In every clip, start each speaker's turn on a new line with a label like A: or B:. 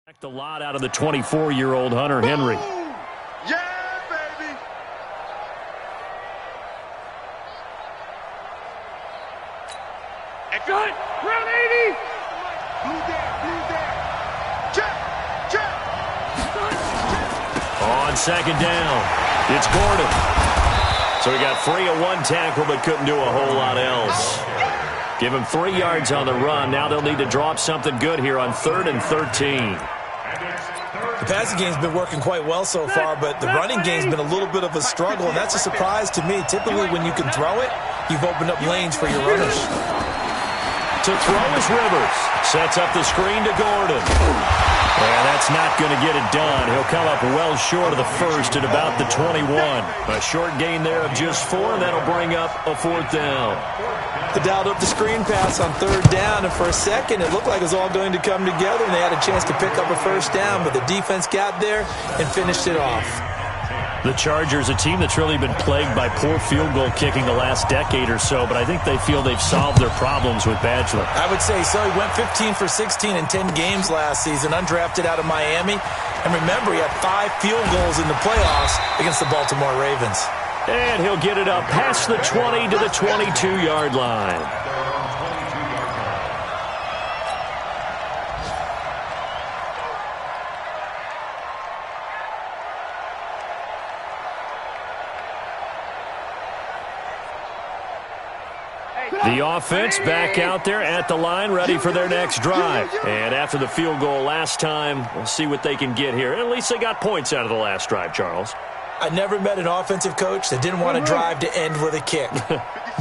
A: A lot out of the 24-year-old Hunter Henry.
B: Yeah, baby. And good. Round 80. Blue down. Check.
A: On second down, it's Gordon. So he got free of one tackle but couldn't do a whole lot else. Give him 3 yards on the run. Now they'll need to draw up something good here on 3rd and 13.
C: The passing game's been working quite well so far, but the running game's been a little bit of a struggle, and that's a surprise to me. Typically, when you can throw it, you've opened up lanes for your runners.
A: To throw is Rivers. Sets up the screen to Gordon. And that's not going to get it done. He'll come up well short of the first at about the 21. A short gain there of just 4, and that'll bring up a 4th down.
C: They dialed up the screen pass on 3rd down, and for a second it looked like it was all going to come together, and they had a chance to pick up a 1st down, but the defense got there and finished it off.
A: The Chargers, a team that's really been plagued by poor field goal kicking the last decade or so, but I think they feel they've solved their problems with Badger.
C: I would say so. He went 15 for 16 in 10 games last season, undrafted out of Miami. And remember, he had 5 field goals in the playoffs against the Baltimore Ravens.
A: And he'll get it up past the 20 to the 22-yard line. The offense back out there at the line, ready for their next drive. And after the field goal last time, we'll see what they can get here. At least they got points out of the last drive, Charles.
C: I never met an offensive coach that didn't want to drive to end with a kick.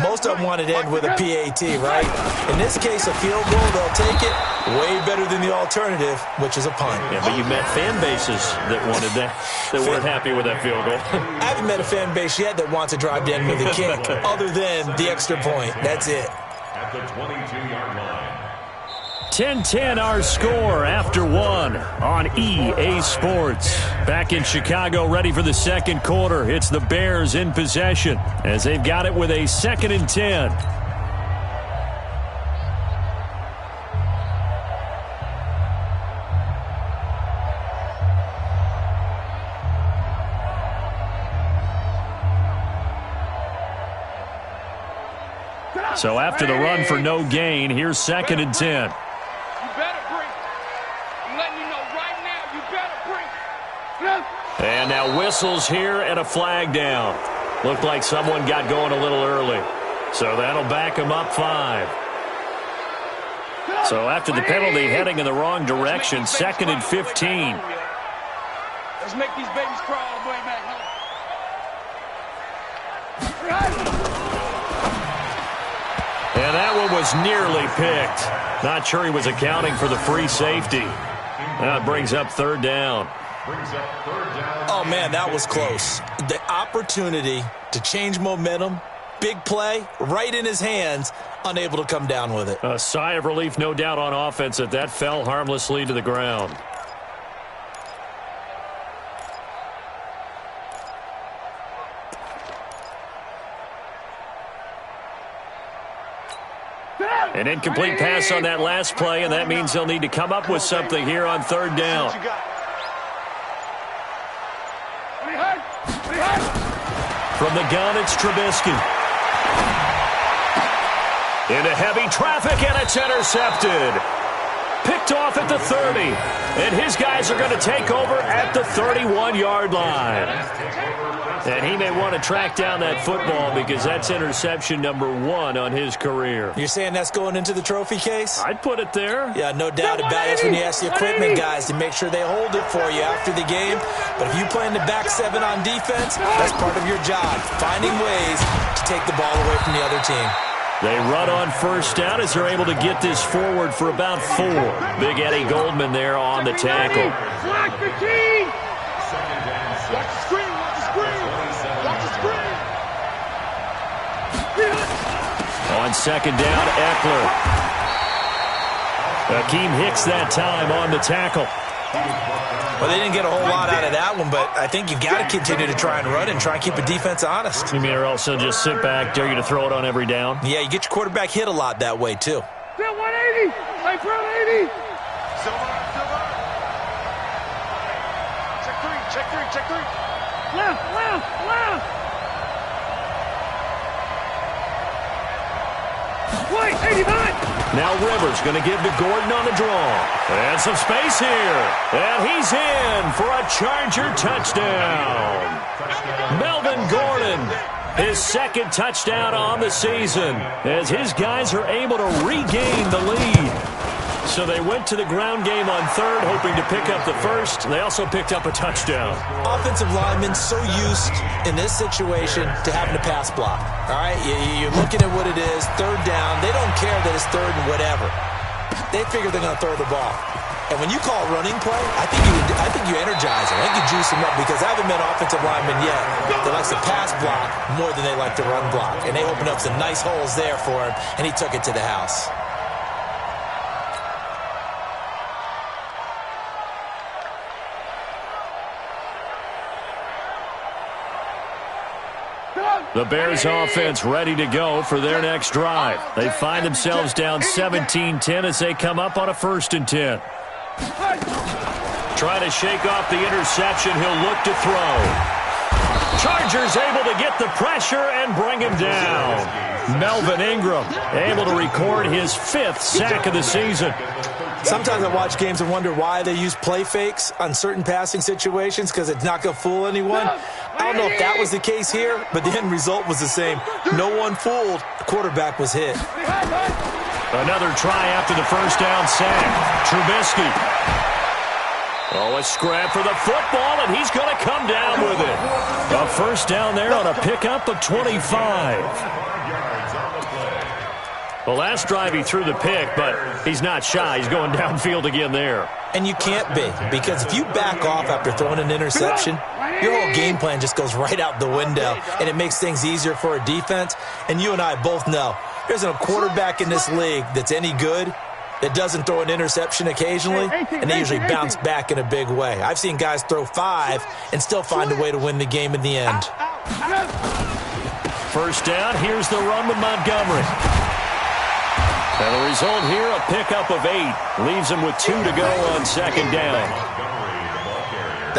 C: Most of them wanted to end with a PAT, right? In this case, a field goal, they'll take it way better than the alternative, which is a punt.
A: Yeah, but you met fan bases that wanted that, that weren't happy with that field goal.
C: I haven't met a fan base yet that wants to drive to end with a kick, other than the extra point. That's it.
B: At the 22-yard line.
A: 10-10 our score after 1 on EA Sports. Back in Chicago, ready for the second quarter. It's the Bears in possession as they've got it with a 2nd and 10. So after the run for no gain, here's 2nd and 10. And now whistles here and a flag down. Looked like someone got going a little early. So that'll back him up 5. So after the penalty heading in the wrong direction, 2nd and 15.
B: Let's make these babies crawl all the way back home.
A: And that one was nearly picked. Not sure he was accounting for the free safety. That brings up 3rd down.
C: Oh, man, that was close. The opportunity to change momentum, big play, right in his hands, unable to come down with it.
A: A sigh of relief, no doubt, on offense that fell harmlessly to the ground. An incomplete pass on that last play, and that means they'll need to come up with something here on 3rd down. From the gun, it's Trubisky. Into heavy traffic, and it's intercepted. Picked off at the 30. And his guys are going to take over at the 31-yard line. And he may want to track down that football because that's interception number 1 on his career.
C: You're saying that's going into the trophy case?
A: I'd put it there.
C: Yeah, no doubt about it. That's when you ask the equipment guys to make sure they hold it for you after the game. But if you play in the back 7 on defense, that's part of your job, finding ways to take the ball away from the other team.
A: They run on 1st down as they're able to get this forward for about 4. Big Eddie Goldman there on the tackle.
B: Flag 15. Watch the screen. Watch the screen. Watch the screen.
A: On 2nd down, Eckler. Akeem Hicks that time on the tackle.
C: Well, they didn't get a whole lot out of that one, but I think you've got to continue to try and run and try and keep a defense honest.
A: You mean or also just sit back, dare you to throw it on every down?
C: Yeah, you get your quarterback hit a lot that way, too.
B: Still 180. Hey, 180. Check three, check three.
D: Left, left, left. Wait, 89.
A: Now Rivers going to give to Gordon on the draw. And some space here. And he's in for a Charger touchdown. Melvin Gordon, his second touchdown on the season, as his guys are able to regain the lead. So they went to the ground game on third, hoping to pick up the first. They also picked up a touchdown.
C: Offensive linemen so used in this situation to having to pass block. All right, you're looking at what it is, third down. They don't care that it's third and whatever. They figure they're going to throw the ball. And when you call a running play, I think you energize them. I think you juice them up, because I haven't met an offensive lineman yet that likes to pass block more than they like to run block. And they opened up some nice holes there for him, and he took it to the house.
A: The Bears offense ready to go for their next drive. They find themselves down 17-10 as they come up on a 1st and 10. Trying to shake off the interception. He'll look to throw. Chargers able to get the pressure and bring him down. Melvin Ingram able to record his 5th sack of the season.
C: Sometimes I watch games and wonder why they use play fakes on certain passing situations, because it's not going to fool anyone. I don't know if that was the case here, but the end result was the same. No one fooled. The quarterback was hit.
A: Another try after the first down sack. Trubisky. Oh, a scrap for the football, and he's going to come down with it. A first down there on a pickup of 25. Well, last drive he threw the pick, but he's not shy. He's going downfield again there.
C: And you can't be, because if you back off after throwing an interception, your whole game plan just goes right out the window, and it makes things easier for a defense. And you and I both know there's a quarterback in this league that's any good that doesn't throw an interception occasionally, and they usually bounce back in a big way. I've seen guys throw 5 and still find a way to win the game in the end.
A: First down, here's the run with Montgomery. And the result here, a pickup of 8. Leaves him with 2 to go on 2nd down.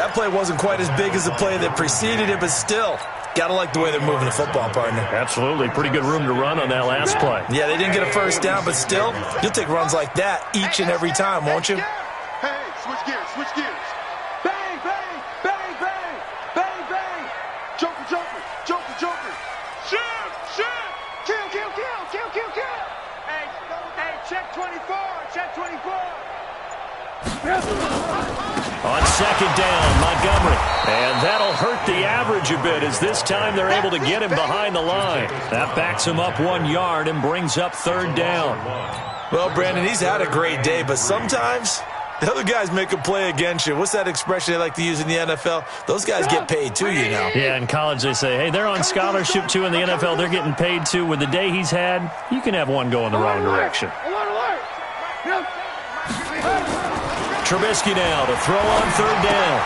C: That play wasn't quite as big as the play that preceded it, but still, got to like the way they're moving the football, partner.
A: Absolutely. Pretty good room to run on that last play.
C: Yeah, they didn't get a first down, but still, you'll take runs like that each and every time, won't you?
B: Hey, switch gears, switch gears. Bang, bang, bang, bang, bang, bang. Joker, joker, joker, joker. Shoot, shoot. Kill, kill, kill, kill, kill, kill. Hey, check 24, check 24.
A: On 2nd down, Montgomery. And that'll hurt the average a bit, as this time they're able to get him behind the line. That backs him up 1 yard and brings up 3rd down.
C: Well, Brandon, he's had a great day, but sometimes the other guys make a play against you. What's that expression they like to use in the NFL? Those guys get paid too, you know.
A: Yeah, in college they say, hey, they're on scholarship too. In the NFL, they're getting paid too. With the day he's had, you can have one go in the wrong direction. Trubisky now to throw on 3rd down.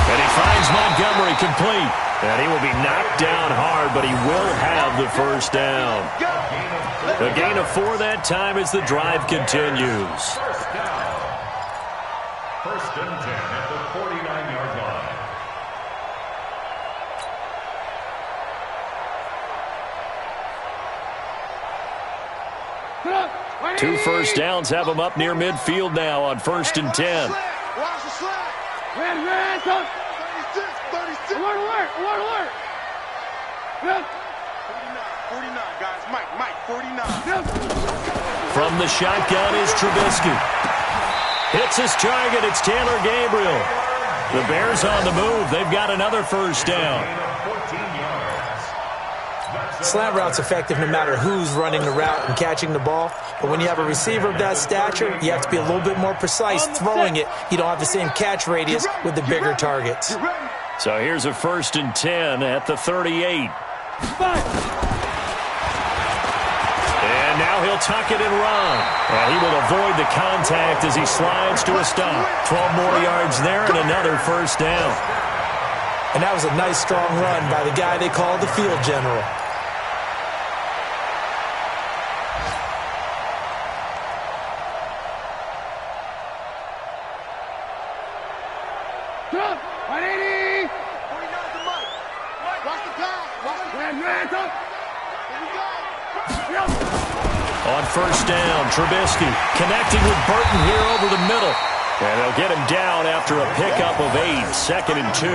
A: And he finds Montgomery complete. And he will be knocked down hard, but he will have the first down. A gain of 4 that time as the drive continues.
E: 1st and 10 at the 49-yard line.
A: 2 first downs have him up near midfield now on 1st and 10.
B: Watch the slack.
D: Red,
B: 36, 36.
D: alert, alert.
B: 49, guys. Mike, 49.
A: From the shotgun is Trubisky. Hits his target. It's Taylor Gabriel. The Bears on the move. They've got another first down.
C: Slant route's effective no matter who's running the route and catching the ball. But when you have a receiver of that stature, you have to be a little bit more precise throwing it. You don't have the same catch radius with the bigger targets.
A: So here's a 1st and 10 at the 38. And now he'll tuck it and run. And he will avoid the contact as he slides to a stop. 12 more yards there and another first down.
C: And that was a nice, strong run by the guy they call the field general.
D: 180.
B: 49's the mic. Watch the pass. Watch the
D: Hands up.
B: Here we go.
A: On first down, Trubisky connecting with Burton here over the middle. And they'll get him down after a pickup of 8, 2nd and 2.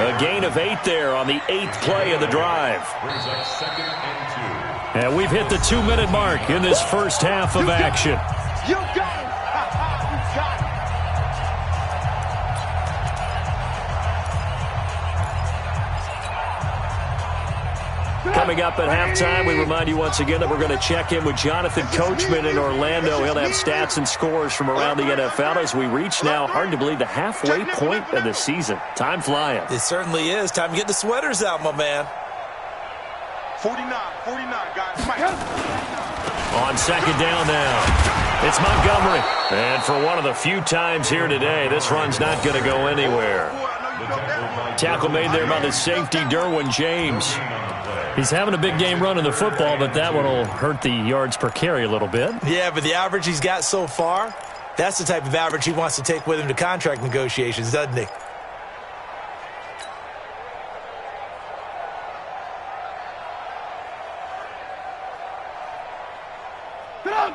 A: A gain of 8 there on the 8th play of the drive.
E: Brings up 2nd and 2.
A: And we've hit the 2-minute mark in this first half of action.
B: You got it. You got it.
A: Coming up at halftime, we remind you once again that we're going to check in with Jonathan Coachman in Orlando. He'll have stats and scores from around the NFL as we reach now, hard to believe, the halfway point of the season. Time flying.
C: It certainly is. Time to get the sweaters out, my man.
B: 49, guys. Mike.
A: On second down now, it's Montgomery. And for one of the few times here today, this run's not going to go anywhere. Tackle made there by the safety, Derwin James. He's having a big game running the football, but that one will hurt the yards per carry a little bit.
C: Yeah, but the average he's got so far, that's the type of average he wants to take with him to contract negotiations, doesn't he?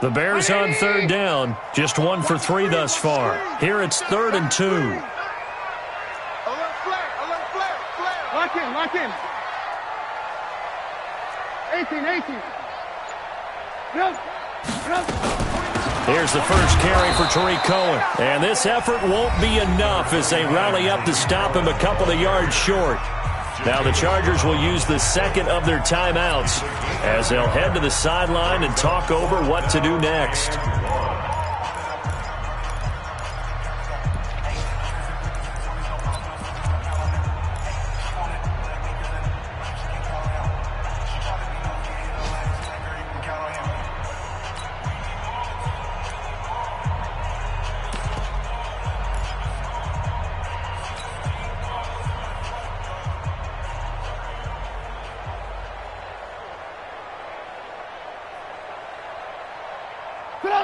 A: The Bears on third down, just 1 for 3 thus far. Here it's 3rd and 2.
B: Alert flare.
D: Lock in. 18. Yep.
A: Here's the first carry for Tariq Cohen. And this effort won't be enough as they rally up to stop him a couple of yards short. Now the Chargers will use the second of their timeouts as they'll head to the sideline and talk over what to do next.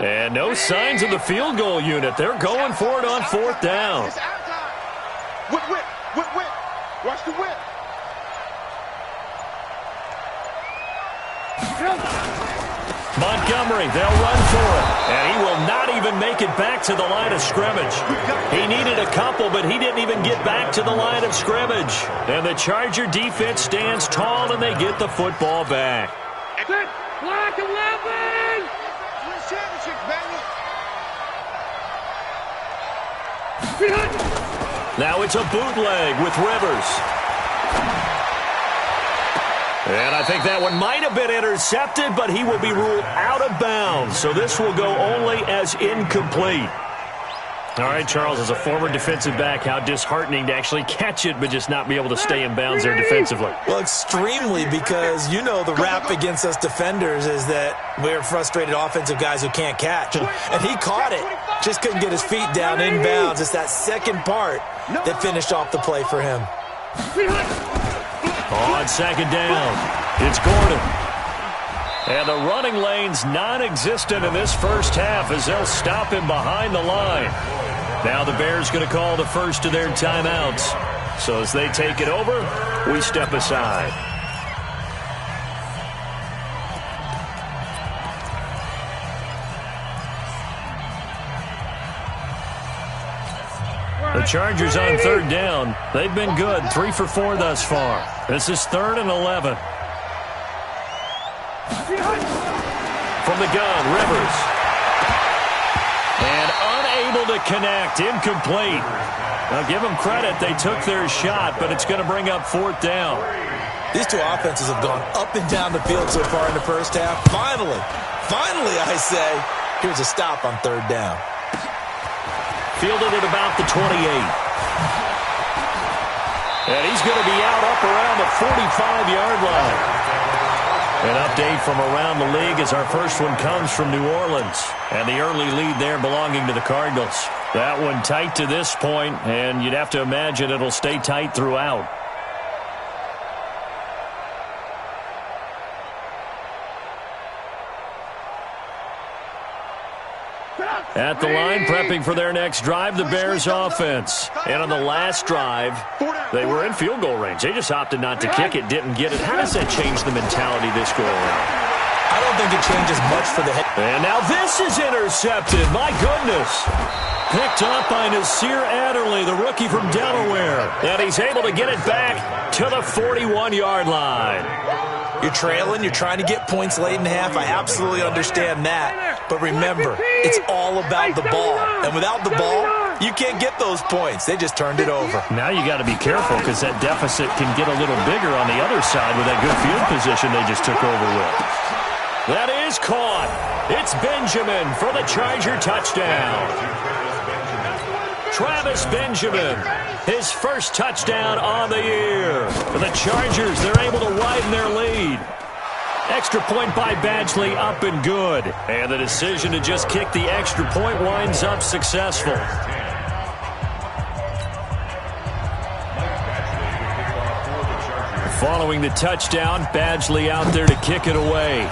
A: And no signs of the field goal unit. They're going for it on 4th down.
B: It's out time. Whip. Watch the whip.
A: Montgomery, they'll run for it. And he will not even make it back to the line of scrimmage. He needed a couple, but he didn't even get back to the line of scrimmage. And the Charger defense stands tall, and they get the football back.
D: Set. Black 11.
B: Championship, baby.
A: Now it's a bootleg with Rivers. And I think that one might have been intercepted, but he will be ruled out of bounds. So this will go only as incomplete. All right, Charles, as a former defensive back, how disheartening to actually catch it but just not be able to stay in bounds there defensively.
C: Well, extremely, because you know the rap against us defenders is that we're frustrated offensive guys who can't catch. And he caught it, just couldn't get his feet down in bounds. It's that second part that finished off the play for him.
A: On second down, it's Gordon. And the running lane's non-existent in this first half as they'll stop him behind the line. Now the Bears going to call the first of their timeouts. So as they take it over, we step aside. The Chargers on third down. They've been good, 3 for 4 thus far. This is 3rd and 11. From the gun, Rivers. And unable to connect, incomplete. Now give them credit, they took their shot, but it's going to bring up 4th down.
C: These two offenses have gone up and down the field so far in the first half. Finally, I say, here's a stop on 3rd down.
A: Fielded at about the 28. And he's going to be out up around the 45-yard line. An update from around the league as our first one comes from New Orleans. And the early lead there belonging to the Cardinals. That one tight to this point, and you'd have to imagine it'll stay tight throughout. At the line, prepping for their next drive, the Bears offense. And on the last drive, they were in field goal range. They just opted not to kick it, didn't get it. How does that change the mentality this go around?
C: I don't think it changes much for the head.
A: And now this is intercepted. My goodness. Picked up by Nasir Adderley, the rookie from Delaware. And he's able to get it back to the 41-yard line.
C: You're trailing. You're trying to get points late in half. I absolutely understand that. But remember, it's all about the ball. And without the ball, you can't get those points. They just turned it over.
A: Now you got to be careful because that deficit can get a little bigger on the other side with that good field position they just took over with. That is caught. It's Benjamin for the Charger touchdown. Travis Benjamin, his first touchdown on the year. For the Chargers, they're able to widen their lead. Extra point by Badgley, up and good. And the decision to just kick the extra point winds up successful. Following the touchdown, Badgley out there to kick it away.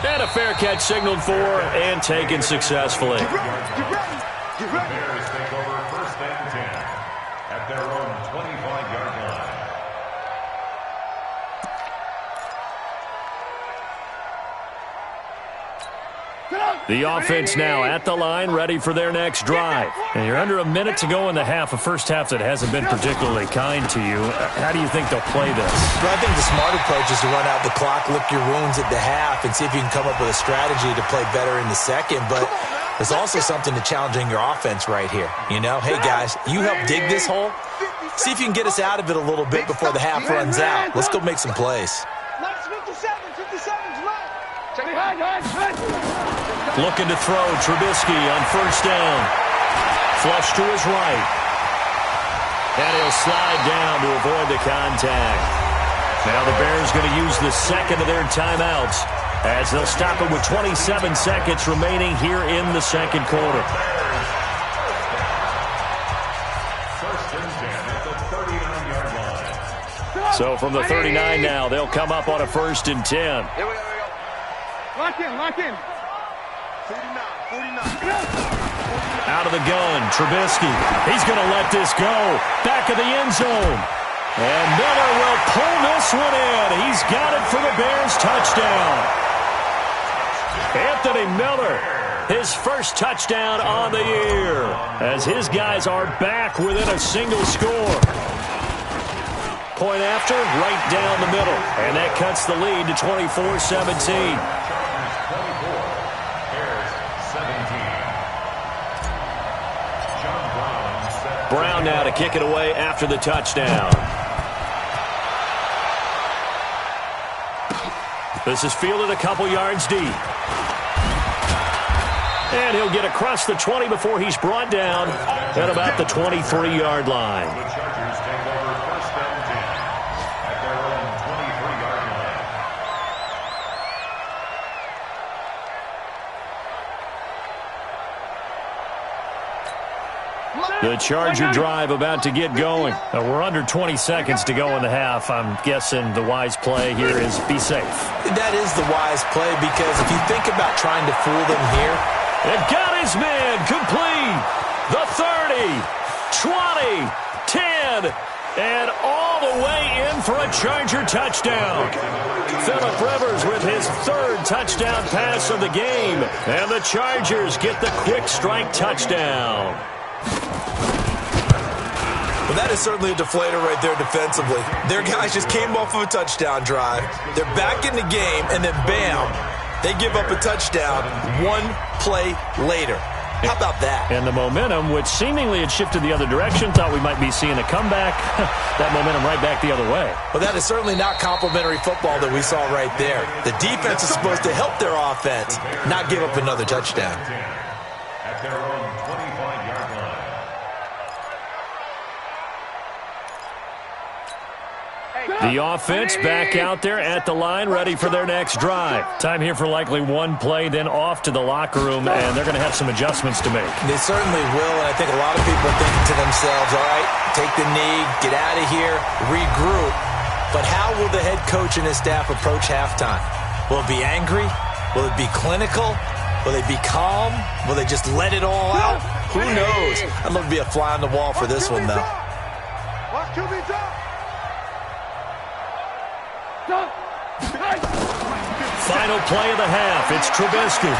A: And a fair catch signaled for and taken successfully.
B: Get ready.
E: Bears take over 1st and 10 at their own 25-yard line.
A: The offense now at the line, ready for their next drive. And you're under a minute to go in the half, a first half that hasn't been particularly kind to you. How do you think they'll play this?
C: Well, I think the smart approach is to run out the clock, lick your wounds at the half, and see if you can come up with a strategy to play better in the second. But there's also something to challenging your offense right here. You know, hey, guys, you help dig this hole. See if you can get us out of it a little bit before the half runs out. Let's go make some plays.
B: Minus 57's left.
A: Looking to throw, Trubisky on first down. Flush to his right. And he'll slide down to avoid the contact. Now the Bears going to use the second of their timeouts as they'll stop it with 27 seconds remaining here in the second quarter.
E: 1st and 10 at the 39-yard line.
A: So from the 39 now, they'll come up on a 1st and 10.
B: Here we go.
D: Lock in.
B: 49.
A: Out of the gun, Trubisky. He's going to let this go. Back of the end zone. And Miller will pull this one in. He's got it for the Bears touchdown. Anthony Miller, his first touchdown on the year, as his guys are back within a single score. Point after, right down the middle. And that cuts the lead to 24-17. Brown now to kick it away after the touchdown. This is fielded a couple yards deep. And he'll get across the 20 before he's brought down at about the 23-yard line.
E: The Chargers take over 1st and 10 at their own 23-yard line.
A: The Charger drive about to get going. We're under 20 seconds to go in the half. I'm guessing the wise play here is be safe.
C: That is the wise play because if you think about trying to fool them here.
A: And got his man complete. The 30, 20, 10, and all the way in for a Charger touchdown. Phillip Rivers with his 3rd touchdown pass of the game. And the Chargers get the quick strike touchdown.
C: Well, that is certainly a deflator right there defensively. Their guys just came off of a touchdown drive. They're back in the game, and then bam, they give up a touchdown 1 play later. How about that?
A: And the momentum, which seemingly had shifted the other direction, thought we might be seeing a comeback. That momentum right back the other way.
C: Well, that is certainly not complimentary football that we saw right there. The defense is supposed to help their offense, not give up another touchdown.
E: At their own 25-yard line.
A: The offense back out there at the line, ready for their next drive. Time here for likely 1 play, then off to the locker room, and they're going to have some adjustments to make.
C: They certainly will, and I think a lot of people are thinking to themselves, all right, take the knee, get out of here, regroup. But how will the head coach and his staff approach halftime? Will it be angry? Will it be clinical? Will they be calm? Will they just let it all out? Who knows? I'd love to be a fly on the wall for this one, though.
B: Watch QB drop.
A: Final play of the half. It's Trubisky.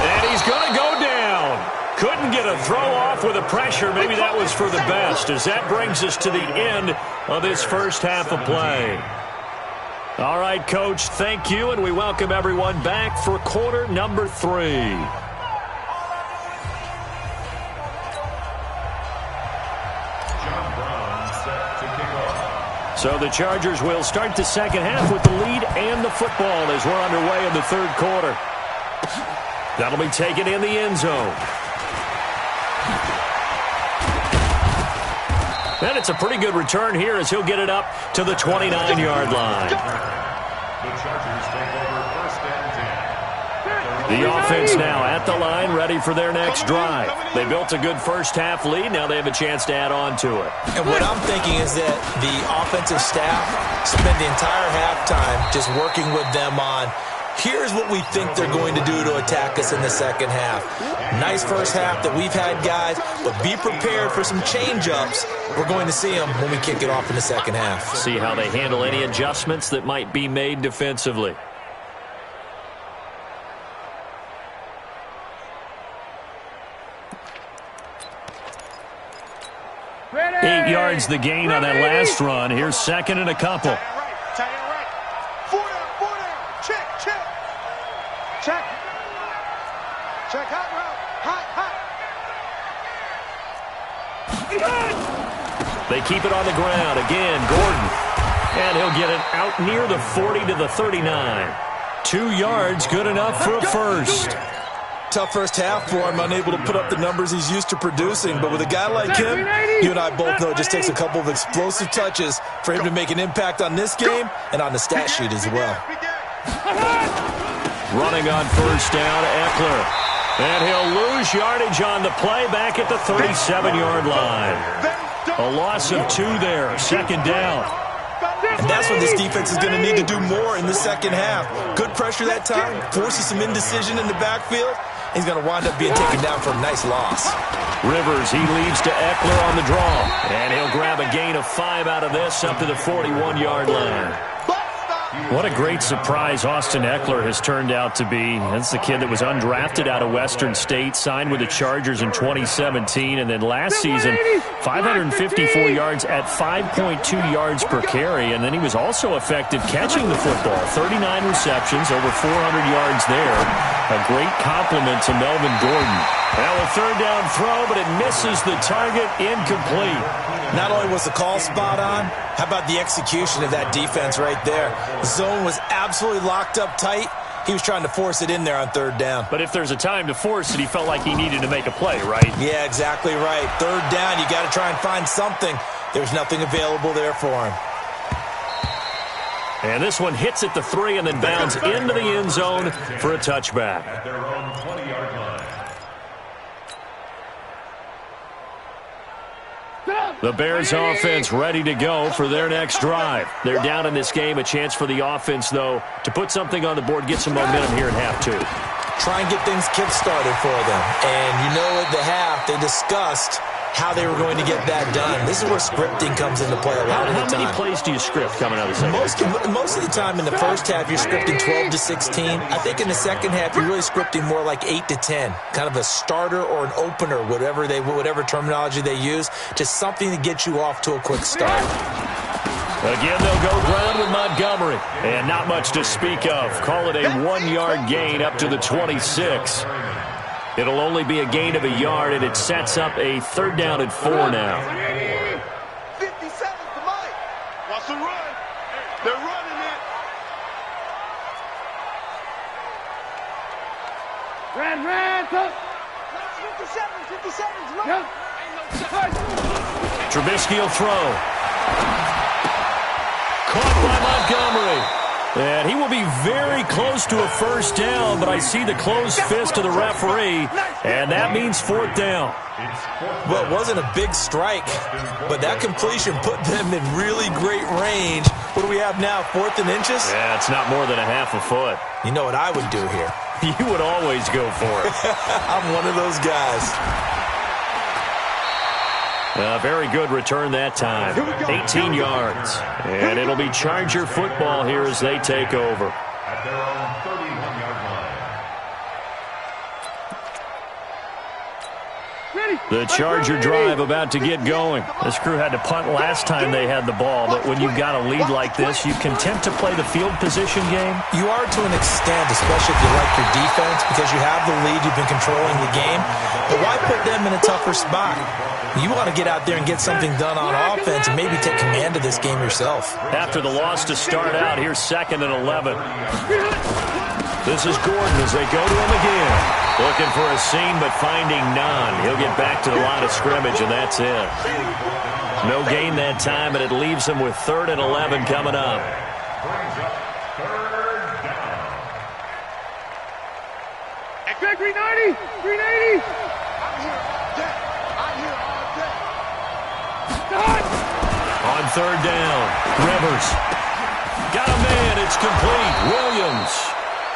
A: And he's going to go down. Couldn't get a throw off with the pressure. Maybe that was for the best, as that brings us to the end of this first half of play. All right, Coach, thank you, and we welcome everyone back for quarter number 3.
E: John Brown set to kick off.
A: So the Chargers will start the second half with the lead and the football as we're underway in the third quarter. That'll be taken in the end zone. And it's a pretty good return here as he'll get it up to the 29-yard line.
E: The Chargers take over first and 10.
A: The offense now at the line, ready for their next drive. They built a good first-half lead. Now they have a chance to add on to it.
C: And what I'm thinking is that the offensive staff spent the entire halftime just working with them on, here's what we think they're going to do to attack us in the second half. Nice first half that we've had, guys, but be prepared for some change-ups. We're going to see them when we kick it off in the second half.
A: See how they handle any adjustments that might be made defensively.
D: Ready.
A: 8 yards the gain on that last run. Here's second and a couple.
B: Tight end right. 4 down. Check. Check. Check hot route. Hot.
A: They keep it on the ground. Again, Gordon. And he'll get it out near the 40 to the 39. 2 yards, good enough for a first.
C: Tough first half for him, unable to put up the numbers he's used to producing. But with a guy like him, you and I both know it just takes a couple of explosive touches for him to make an impact on this game and on the stat sheet as well.
A: Running on first down, Eckler. And he'll lose yardage on the play back at the 37-yard line. A loss of 2 there, second down.
C: And that's what this defense is going to need to do more in the second half. Good pressure that time, forces some indecision in the backfield. He's going to wind up being taken down for a nice loss.
A: Rivers, he leads to Eckler on the draw. And he'll grab a gain of 5 out of this up to the 41-yard line. What a great surprise Austin Eckler has turned out to be. That's the kid that was undrafted out of Western State, signed with the Chargers in 2017, and then last season, 554 yards at 5.2 yards per carry, and then he was also effective catching the football. 39 receptions, over 400 yards there. A great compliment to Melvin Gordon. Now a third down throw, but it misses the target, incomplete.
C: Not only was the call spot on, how about the execution of that defense right there? The zone was absolutely locked up tight. He was trying to force it in there on third down.
A: But if there's a time to force it, he felt like he needed to make a play, right?
C: Yeah, exactly right. Third down, you got to try and find something. There's nothing available there for him.
A: And this one hits at the 3 and then bounds into the end zone for a touchback.
E: At their own 20-yard line.
A: The Bears offense ready to go for their next drive. They're down in this game. A chance for the offense, though, to put something on the board, get some momentum here in half 2.
C: Try and get things kick-started for them. And you know at the half, they discussed how they were going to get that done. This is where scripting comes into play a lot of the time.
A: How many plays do you script coming out of the second half?
C: Most of the time in the first half, you're scripting 12 to 16. I think in the second half, you're really scripting more like 8 to 10. Kind of a starter or an opener, whatever terminology they use. Just something to get you off to a quick start.
A: Again, they'll go ground with Montgomery. And not much to speak of. Call it a 1-yard gain up to the 26. It'll only be a gain of a yard, and it sets up a third down and 4 now.
B: 50 seconds to Mike. Watch the run. They're running it.
D: Red, up.
B: 50 seconds, look.
D: Yep.
A: Trubisky will throw. Caught by Montgomery. And he will be very close to a first down, but I see the closed fist of the referee, and that means fourth down.
C: Well, it wasn't a big strike, but that completion put them in really great range. What do we have now, 4th and inches?
A: Yeah, it's not more than a half a foot.
C: You know what I would do here?
A: You would always go for it.
C: I'm one of those guys.
A: A very good return that time. 18 yards. And it'll be Charger football here as they take over.
E: At their own 31-yard line.
A: The Charger drive about to get going. This crew had to punt last time they had the ball, but when you've got a lead like this, you content to play the field position game?
C: You are to an extent, especially if you like your defense, because you have the lead, you've been controlling the game. But why put them in a tougher spot? You want to get out there and get something done on offense and maybe take command of this game yourself.
A: After the loss to start out, here's 2nd and 11. This is Gordon as they go to him again. Looking for a seam, but finding none. He'll get back to the line of scrimmage, and that's it. No gain that time, but it leaves him with 3rd and 11 coming up.
E: Brings up 3rd down.
D: Back 390, 380.
A: On 3rd down, Rivers. Got a man, it's complete. Williams.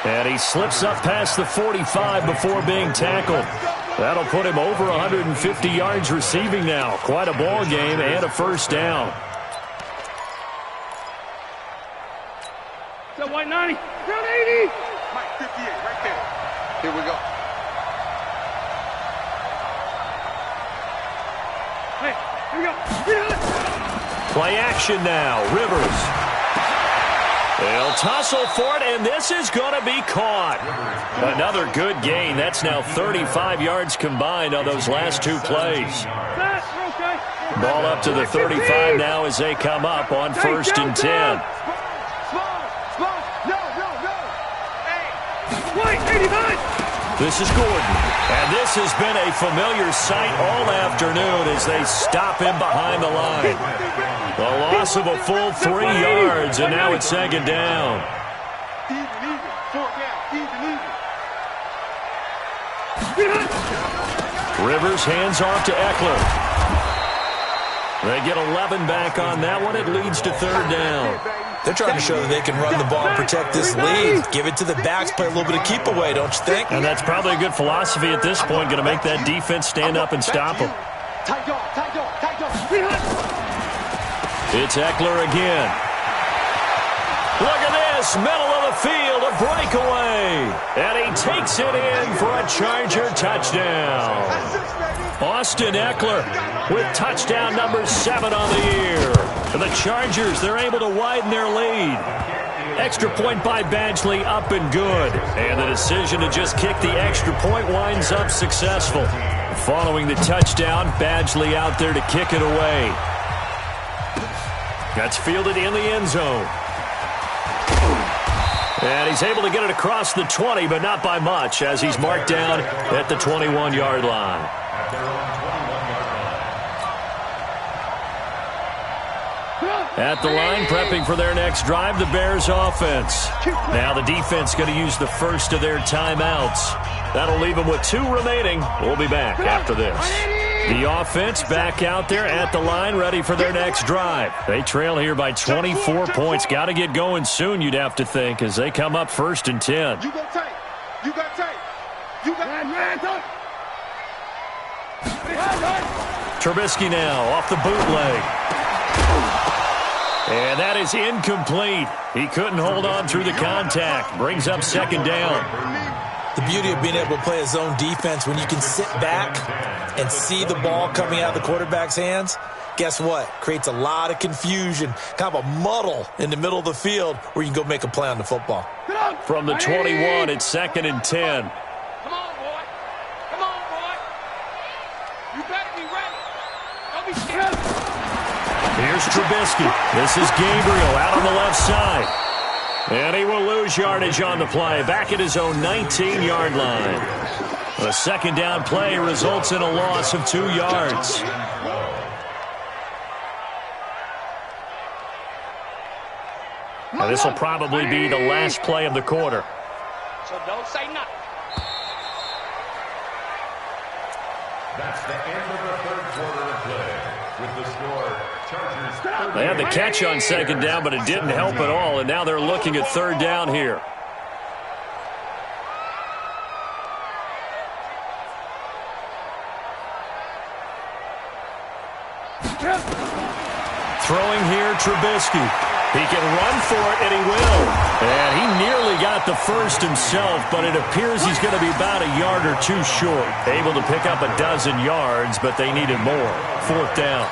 A: And he slips up past the 45 before being tackled. That'll put him over 150 yards receiving now. Quite a ball game and a first down.
D: So white 90, round 80.
B: Mike, 58, right there. Here we go.
D: Hey, here we go.
A: Play action now. Rivers. They'll tussle for it, and this is going to be caught. Another good gain. That's now 35 yards combined on those last 2 plays. Ball up to the 35 now as they come up on 1st and 10. This is Gordon, and this has been a familiar sight all afternoon as they stop him behind the line. The loss of a full 3 yards, and now it's 2nd down.
B: Even, 4 down, even.
A: Rivers hands off to Eckler. They get 11 back on that one. It leads to 3rd down.
C: They're trying to show that they can run the ball and protect this lead. Give it to the backs, play a little bit of keep away, don't you think?
A: And that's probably a good philosophy at this point, going to make that defense stand up and stop them.
B: Tight dog.
A: It's Eckler again. Look at this, middle of the field, a breakaway. And he takes it in for a Charger touchdown. Austin Eckler with touchdown number 7 on the year. For the Chargers, they're able to widen their lead. Extra point by Badgley, up and good. And the decision to just kick the extra point winds up successful. Following the touchdown, Badgley out there to kick it away. That's fielded in the end zone. And he's able to get it across the 20, but not by much, as he's marked down at the 21-yard line. At the line, prepping for their next drive, the Bears offense. Now the defense going to use the first of their timeouts. That'll leave them with 2 remaining. We'll be back after this. The offense back out there at the line, ready for their next drive. They trail here by 24 points. Got to get going soon, you'd have to think, as they come up 1st and 10.
B: You go tight. You got tight. You got
A: Trubisky now off the bootleg. And that is incomplete. He couldn't hold on through the contact. Brings up 2nd down.
C: The beauty of being able to play a zone defense, when you can sit back and see the ball coming out of the quarterback's hands, guess what? Creates a lot of confusion, kind of a muddle in the middle of the field where you can go make a play on the football.
A: From the 21, it's 2nd and 10.
D: Come on, boy. Come on, boy. You better be ready. Don't be scared.
A: Here's Trubisky. This is Gabriel out on the left side. And he will lose yardage on the play, back at his own 19-yard line. A 2nd down play results in a loss of 2 yards. And this will probably be the last play of the quarter.
D: So don't say nothing.
E: That's the end of the third quarter of play. With the score, Chargers.
A: They had the catch on second down, but it didn't help at all. And now they're looking at third down here. Throwing here, Trubisky. He can run for it, and he will. And he nearly got the first himself, but it appears he's going to be about a yard or two short. Able to pick up a dozen yards, but they needed more. Fourth down.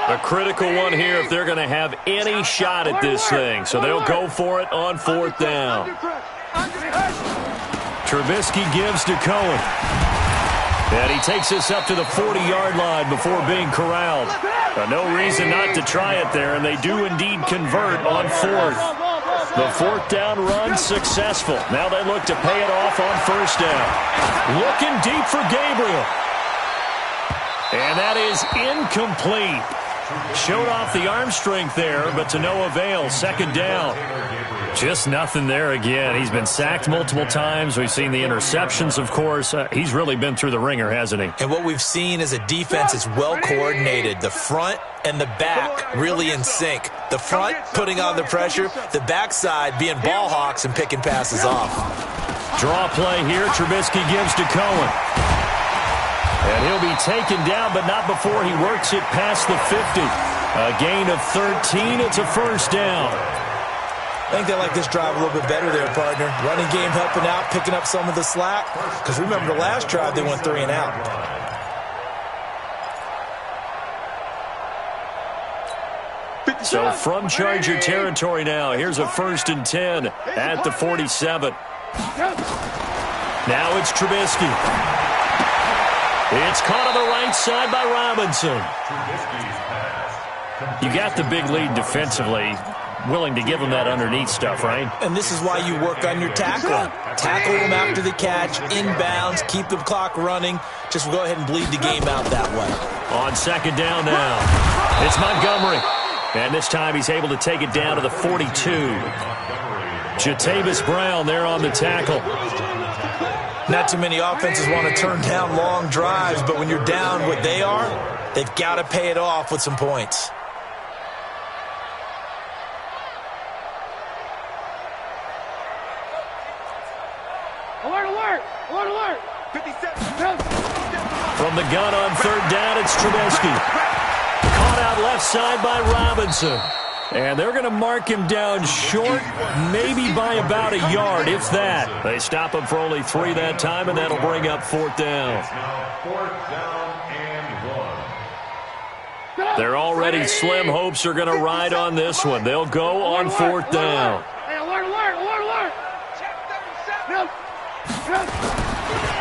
A: A critical one here if they're going to have any shot at this thing. So they'll go for it on fourth down. Trubisky gives to Cohen. And he takes us up to the 40-yard line before being corralled. No reason not to try it there, and they do indeed convert on fourth. The fourth down run successful. Now they look to pay it off on first down. Looking deep for Gabriel. And that is incomplete. Showed off the arm strength there, but to no avail. Second down. Just nothing there again. He's been sacked multiple times. We've seen the interceptions, of course. He's really been through the ringer, hasn't he?
C: And what we've seen is a defense that's well coordinated. The front and the back really in sync. The front putting on the pressure, the backside being ball hawks and picking passes off.
A: Draw play here. Trubisky gives to Cohen. And he'll be taken down, but not before he works it past the 50. A gain of 13. It's a first down.
C: I think they like this drive a little bit better there, partner. Running game helping out, picking up some of the slack. Because remember the last drive, they went 3 and out.
A: So from Charger territory now, here's a 1st and 10 at the 47. Now it's Trubisky. It's caught on the right side by Robinson. You got the big lead defensively. Willing to give them that underneath stuff, right?
C: And this is why you work on your tackling. Tackle them after the catch, inbounds, keep the clock running. Just go ahead and bleed the game out that way.
A: On second down now, it's Montgomery. And this time he's able to take it down to the 42. Jatavis Brown there on the tackle.
C: Not too many offenses want to turn down long drives, but when you're down what they are, they've got to pay it off with some points.
D: Alert, alert! Alert, alert!
B: 57.
A: From the gun on third down, it's Trubisky. Caught out left side by Robinson. And they're going to mark him down short, maybe by about a yard, if that. They stop him for only 3 that time, and that'll bring up fourth down.
E: It's now 4th down and 1.
A: Their already slim hopes are going to ride on this one. They'll go on fourth down.
D: Hey, alert, alert, alert, alert!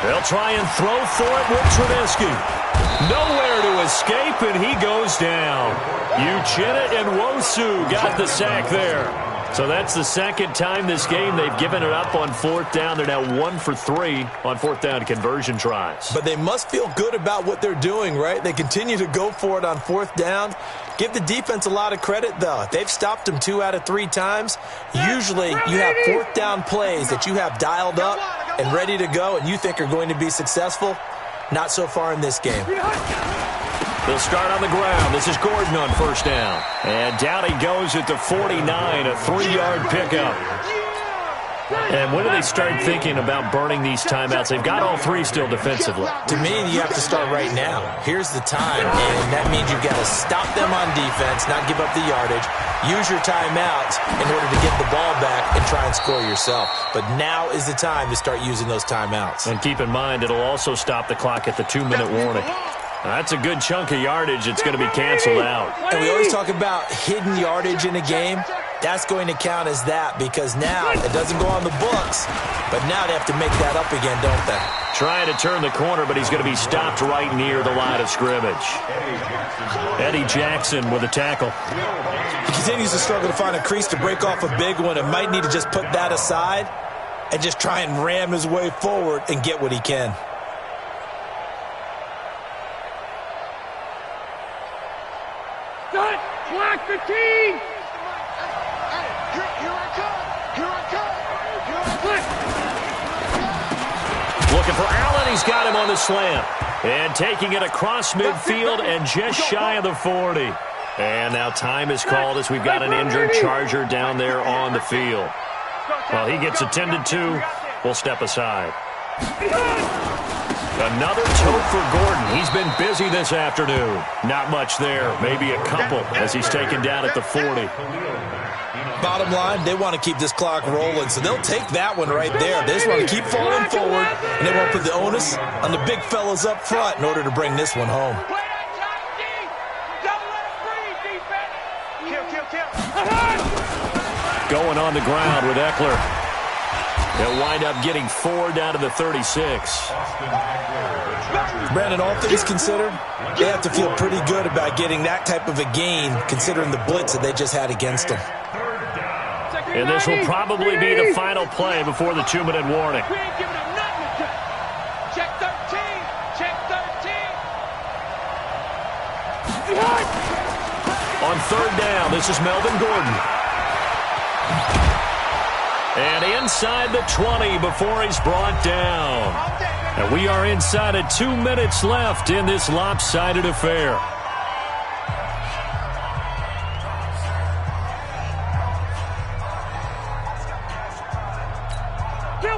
A: They'll try and throw for it with Trubisky. Nowhere to escape, and he goes down. Uchenna and Wosu got the sack there. So that's the second time this game they've given it up on fourth down. They're now 1 for 3 on fourth down conversion tries.
C: But they must feel good about what they're doing, right? They continue to go for it on fourth down. Give the defense a lot of credit, though. They've stopped them 2 out of 3 times. Usually you have fourth down plays that you have dialed up and ready to go and you think are going to be successful. Not so far in this game.
A: They'll start on the ground. This is Gordon on first down. And down he goes at the 49, a 3-yard pickup. And when do they start thinking about burning these timeouts? They've got all 3 still defensively.
C: To me, you have to start right now. Here's the time, and that means you've got to stop them on defense, not give up the yardage. Use your timeouts in order to get the ball back and try and score yourself. But now is the time to start using those timeouts.
A: And keep in mind, it'll also stop the clock at the 2-minute warning. That's a good chunk of yardage. It's going to be canceled out.
C: And we always talk about hidden yardage in a game. That's going to count as that because now it doesn't go on the books, but now they have to make that up again, don't they?
A: Trying to turn the corner, but he's going to be stopped right near the line of scrimmage. Eddie Jackson with a tackle.
C: He continues to struggle to find a crease to break off a big one and might need to just put that aside and just try and ram his way forward and get what he can.
D: Good. Flag. 15!
B: Here I come! Here I come! Here I come!
A: Looking for Allen. He's got him on the slant. And taking it across midfield and just shy of the 40. And now time is called as we've got an injured Charger down there on the field. Well, he gets attended to. We'll step aside. Another tote for Gordon. He's been busy this afternoon. Not much there. Maybe a couple as he's taken down at the 40.
C: Bottom line, they want to keep this clock rolling, so they'll take that one right there. They just want to keep falling forward, and they want to put the onus on the big fellas up front in order to bring this one home.
A: Going on the ground with Eckler. They'll wind up getting 4 down to the 36.
C: Brandon, all things considered, they have to feel pretty good about getting that type of a gain considering the blitz that they just had against them.
A: And this will probably be the final play before the 2-minute warning.
D: We ain't giving him nothing to check. Check 13. Check 13.
A: On third down, this is Melvin Gordon. And inside the 20 before he's brought down. And we are inside of 2 minutes left in this lopsided affair.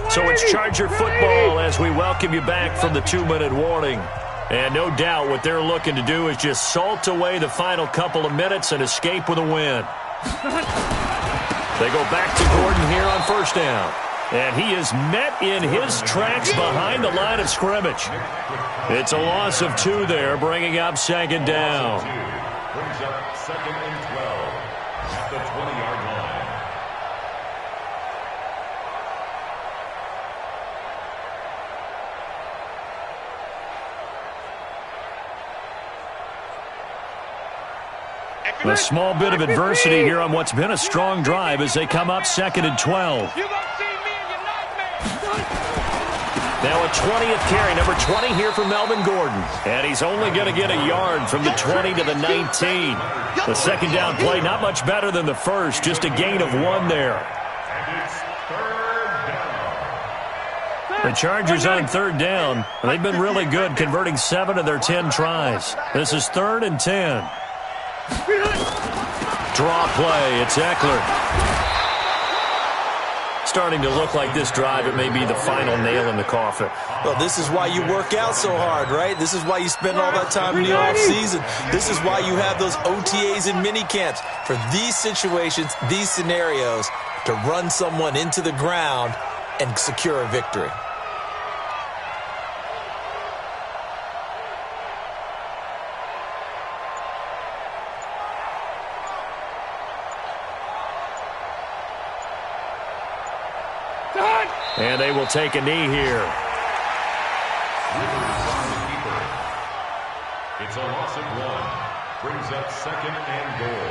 A: So it's Charger football as we welcome you back from the 2-minute warning. And no doubt what they're looking to do is just salt away the final couple of minutes and escape with a win. They go back to Gordon here on first down. And he is met in his tracks behind the line of scrimmage. It's a loss of 2 there, bringing up second down.
E: Brings up 2nd and 12 at the 20-yard line.
A: A small bit of adversity here on what's been a strong drive as they come up 2nd and 12.
D: You gonna see me in your nightmares.
A: Now a 20th carry, number 20 here from Melvin Gordon. And he's only going to get a yard from the 20 to the 19. The second down play, not much better than the first, just a gain of 1 there.
E: And it's 3rd down.
A: The Chargers on third down. They've been really good, converting 7 of their 10 tries. This is 3rd and 10. Draw play, it's Eckler. Starting to look like this drive, it may be the final nail in the coffin.
C: Well, this is why you work out so hard, right? This is why you spend all that time in the offseason. This is why you have those OTAs and mini camps for these situations, these scenarios, to run someone into the ground and secure a victory.
A: And they will take a knee here.
E: It's a loss of 1. Brings up 2nd and goal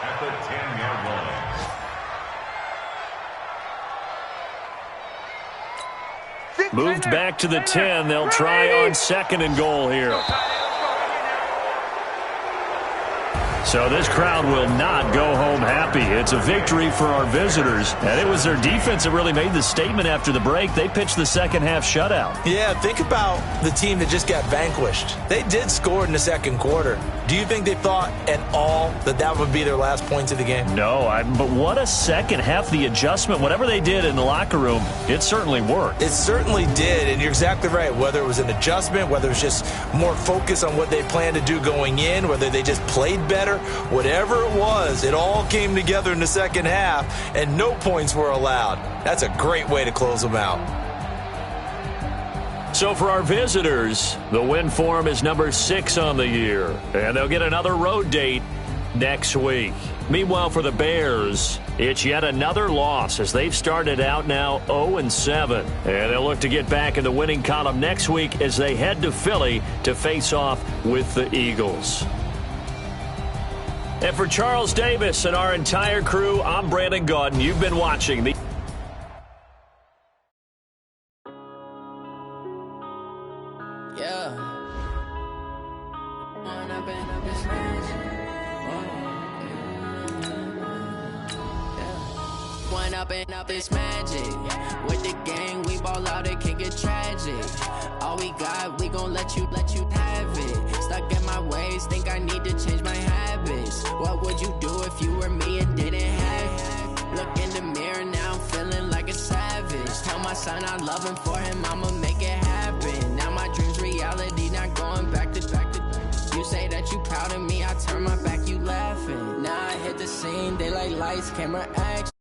E: at the 10-yard line.
A: Moved back to the 10. They'll try on 2nd and goal here. So this crowd will not go home happy. It's a victory for our visitors. And it was their defense that really made the statement after the break. They pitched the second half shutout.
C: Yeah, think about the team that just got vanquished. They did score in the second quarter. Do you think they thought at all that that would be their last points of the game?
A: No, but what a second half. The adjustment, whatever they did in the locker room, it certainly worked.
C: It certainly did, and you're exactly right. Whether it was an adjustment, whether it was just more focus on what they planned to do going in, whether they just played better, whatever it was, it all came together in the second half, and no points were allowed. That's a great way to close them out.
A: So for our visitors, the win form is number 6 on the year, and they'll get another road date next week. Meanwhile, for the Bears, it's yet another loss as they've started out now 0-7. And they'll look to get back in the winning column next week as they head to Philly to face off with the Eagles. And for Charles Davis and our entire crew, I'm Brandon Gaudin. You've been watching the...
F: Growing up and up is magic. With the gang, we ball out, it can get tragic. All we got, we gon' let you have it. Stuck in my ways, think I need to change my habits. What would you do if you were me and didn't have it? Look in the mirror, now I'm feeling like a savage. Tell my son I love him, for him I'ma make it happen. Now my dream's reality, not going back to. You say that you proud of me, I turn my back, you laughing. Now I hit the scene, they like lights, camera, action.